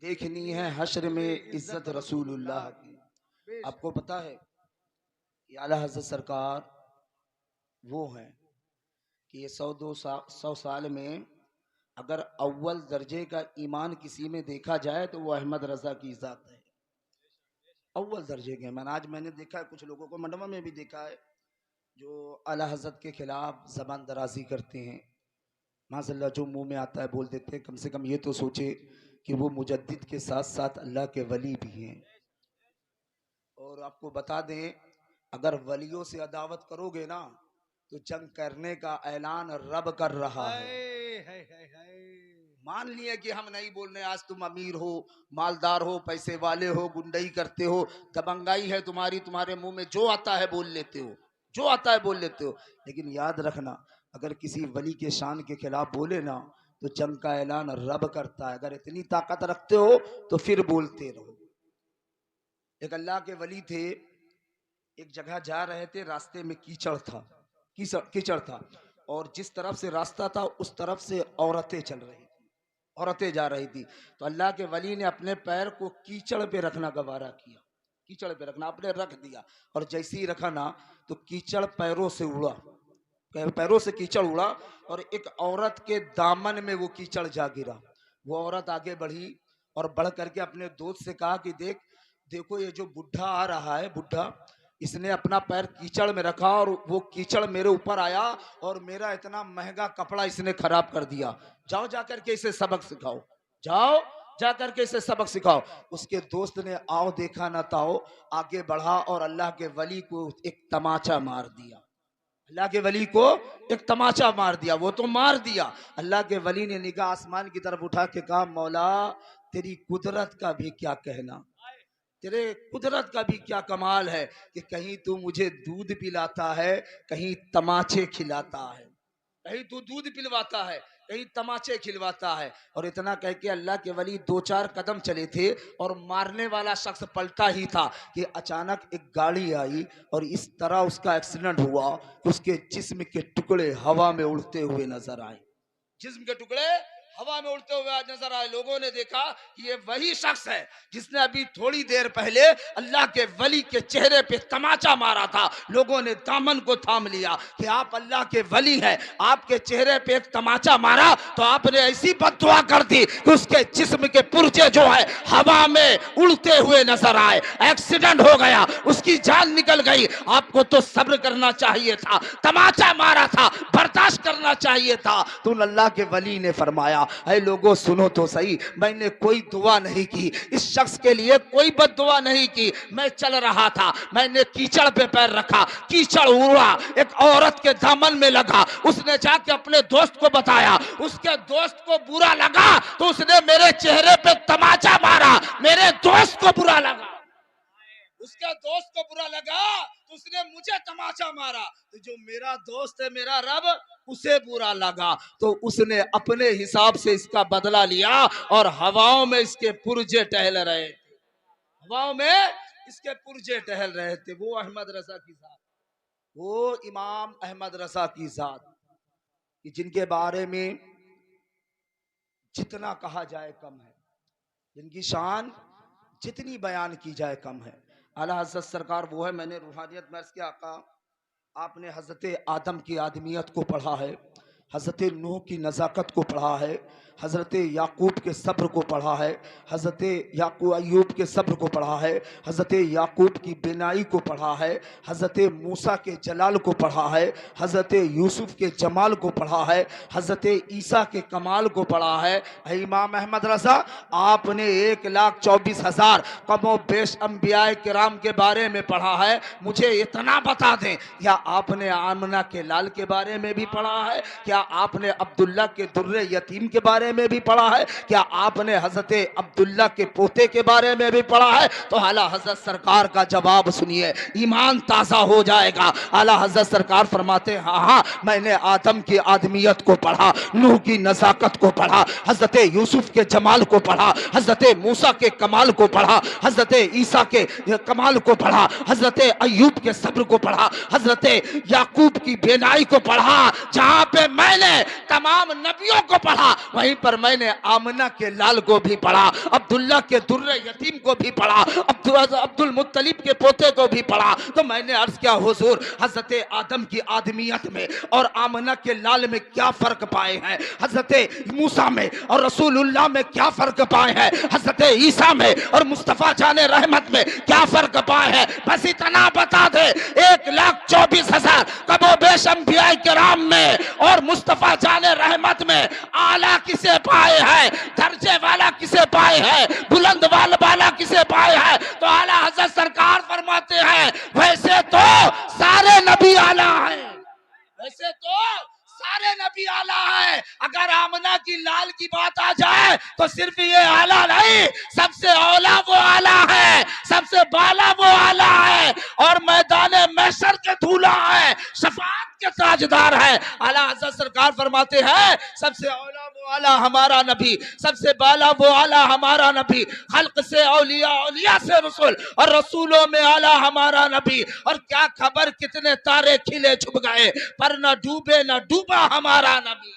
देखनी है हश्र में इज्जत रसूलुल्लाह की। आपको पता है कि आला हज़रत सरकार वो हैं कि ये 100 साल में अगर अव्वल दर्जे का ईमान किसी में देखा जाए तो वो अहमद रजा की ज़ात है। अव्वल दर्जे के मैंने देखा है, कुछ लोगों को मंडवा में भी देखा है जो आला हज़रत के खिलाफ ज़बान दराजी करते हैं। माज़अल्लाह जो मुंह में आता है बोल देते हैं। कम से कम ये तो सोचे कि वो मुजद्दिद के साथ साथ अल्लाह के वली भी हैं। और आपको बता दें, अगर वलियों से अदावत करोगे ना तो जंग करने का ऐलान रब कर रहा है। मान लिए कि हम नहीं बोल रहे, आज तुम अमीर हो, मालदार हो, पैसे वाले हो, गुंडई करते हो, दबंगाई है तुम्हारी, तुम्हारे मुंह में जो आता है बोल लेते हो, जो आता है बोल लेते हो। लेकिन याद रखना, अगर किसी वली के शान के खिलाफ बोले ना तो जंग का ऐलान रब करता है। अगर इतनी ताकत रखते हो तो फिर बोलते रहो। एक अल्लाह के वली थे, एक जगह जा रहे थे, रास्ते में कीचड़ था, कीचड़ था, और जिस तरफ से रास्ता था उस तरफ से औरतें चल रही थी, औरतें जा रही थी। तो अल्लाह के वली ने अपने पैर को कीचड़ पे रखना गवारा किया, कीचड़ पे रखना आपने रख दिया, और जैसे ही रखा ना तो कीचड़ पैरों से उड़ा, पैरों से कीचड़ उड़ा और एक औरत के दामन में वो कीचड़ जा गिरा। वो औरत आगे बढ़ी और बढ़ करके अपने दोस्त से कहा कि देखो ये जो बुढ़ा आ रहा है, बुढ़ा, इसने अपना पैर कीचड़ में रखा और वो कीचड़ मेरे ऊपर आया और मेरा इतना महंगा कपड़ा इसने खराब कर दिया। जाओ जाकर के इसे सबक सिखाओ, जाओ जाकर के इसे सबक सिखाओ। उसके दोस्त ने आओ देखा ना ताओ आगे बढ़ा और अल्लाह के वली को एक तमाचा मार दिया। अल्लाह के वली को एक तमाचा मार दिया। वो तो मार दिया, अल्लाह के वली ने निगाह आसमान की तरफ उठा के कहा, मौला तेरी कुदरत का भी क्या कहना, तेरे कुदरत का भी क्या कमाल है कि कहीं तू मुझे दूध पिलाता है, कहीं तमाचे खिलाता है, कहीं तू दूध पिलवाता है, कहीं तमाचे खिलवाता है। और इतना कह के अल्लाह के वली 2-4 कदम चले थे और मारने वाला शख्स पलटा ही था कि अचानक एक गाड़ी आई और इस तरह उसका एक्सीडेंट हुआ कि उसके जिस्म के टुकड़े हवा में उड़ते हुए नजर आए, जिस्म के टुकड़े हवा में उड़ते हुए आज नजर आए। लोगों ने देखा कि ये वही शख्स है जिसने अभी थोड़ी देर पहले अल्लाह के वली के चेहरे पे तमाचा मारा था। लोगों ने दामन को थाम लिया कि आप अल्लाह के वली हैं, आपके चेहरे पे एक तमाचा मारा तो आपने ऐसी बद्दुआ कर दी कि उसके जिस्म के पुर्जे जो है हवा में उड़ते हुए नजर आए, एक्सीडेंट हो गया, उसकी जान निकल गई। आपको तो सब्र करना चाहिए था, तमाचा मारा था, बर्दाश्त करना चाहिए था। तो अल्लाह के वली ने फरमाया, ऐ लोगों सुनो तो सही, मैंने कोई दुआ नहीं की, इस शख्स के लिए कोई बद्दुआ नहीं की। मैं चल रहा था, मैंने कीचड़ पे पैर रखा, कीचड़ उड़ा, एक औरत के दामन में लगा, उसने जाके अपने दोस्त को बताया, उसके दोस्त को बुरा लगा तो उसने मेरे चेहरे पे तमाचा मारा, मेरे दोस्त को बुरा लगा, उसके दोस्त को बुरा लगा तो उसने मुझे तमाचा मारा। तो जो मेरा दोस्त है, मेरा रब, उसे बुरा लगा तो उसने अपने हिसाब से इसका बदला लिया और हवाओं में इसके पुर्जे टहल रहे थे, हवाओं में इसके पुर्जे टहल रहे थे। वो अहमद रजा की जात, वो इमाम अहमद रजा की जात कि जिनके बारे में जितना कहा जाए कम है, जिनकी शान जितनी बयान की जाए कम है। आला हज़रत सरकार वो है, मैंने रूहानियत में अर्ज़ किया, आपने हज़रत आदम की आदमियत को पढ़ा है, हज़रत नूह की नज़ाकत को पढ़ा है, हज़रत याकूब के सब्र को पढ़ा है, हज़रत याकूब अय्यूब के सब्र को पढ़ा है, हज़रत याकूब की बिनाई को पढ़ा है, हज़रत मूसा के जलाल को पढ़ा है, हज़रत यूसुफ के जमाल को पढ़ा है, हज़रत ईसा के कमाल को पढ़ा है। इमाम अहमद रज़ा, आपने 1,24,000 कमो बेश अंबिया किराम के बारे में पढ़ा है। मुझे इतना बता दें, क्या आपने आमना के लाल के बारे में भी पढ़ा है? क्या आपने अब्दुल्ला के दुर्रे यतीम के बारे में भी पढ़ा है? क्या आपने हजरत अब्दुल्ला के पोते के बारे में भी पढ़ा है? तो आला हजरत सरकार का जवाब सुनिए, ईमान ताजा हो जाएगा। आला हजरत सरकार फरमाते हैं, हाँ हाँ, मैंने आदम की आदमियत को पढ़ा, नूह की नजाकत को पढ़ा, हजरत यूसुफ के जमाल को पढ़ा, हजरत मूसा के कमाल को पढ़ा, हजरत ईसा के कमाल को पढ़ा, हजरत अय्यूब के सब्र को पढ़ा, हजरत याकूब की बेनाई को पढ़ा। जहां पे मैं मैंने तमाम नबियों को पढ़ा, वहीं पर मैंने आमना के लाल को भी पढ़ा, अब्दुल्ला के दुर्रे यतीम को भी पढ़ा, अब्दुल मुत्तलिब के पोते को भी पढ़ा। तो मैंने अर्ज किया हुजूर, हजरत आदम की आदमियत में और आमना के लाल में क्या फर्क पाए हैं, हजरत मूसा में और रसूलुल्लाह में क्या फर्क पाए हैं, हजरत ईसा में और मुस्तफा जाने रहमत में क्या फर्क पाए हैं, बस इतना बता दे। 1,24,000 कबो बेश अंबिया किराम में और मुस्तफा जाने रहमत में आला किसे पाए हैं, दर्जे वाला किसे पाए हैं, बुलंद वाला किसे पाए हैं? तो आला हजरत सरकार फरमाते हैं, वैसे तो सारे नबी आला हैं, वैसे तो सारे नबी आला है। अगर आमना की लाल की बात आ जाए तो सिर्फ ये आला नहीं, सबसे औला वो आला है, सबसे बाला वो आला है और मैदान महशर के दूल्हा है, शफाअत के ताजदार है। आला हज़रत सरकार फरमाते हैं, सबसे औला वो आला हमारा नबी, सबसे बाला वो आला हमारा नबी, खल्क से औलिया, औलिया से रसूल और रसूलों में आला हमारा नबी। और क्या खबर कितने तारे खिले छुप गए पर न डूबे न डूबा हमारा नबी।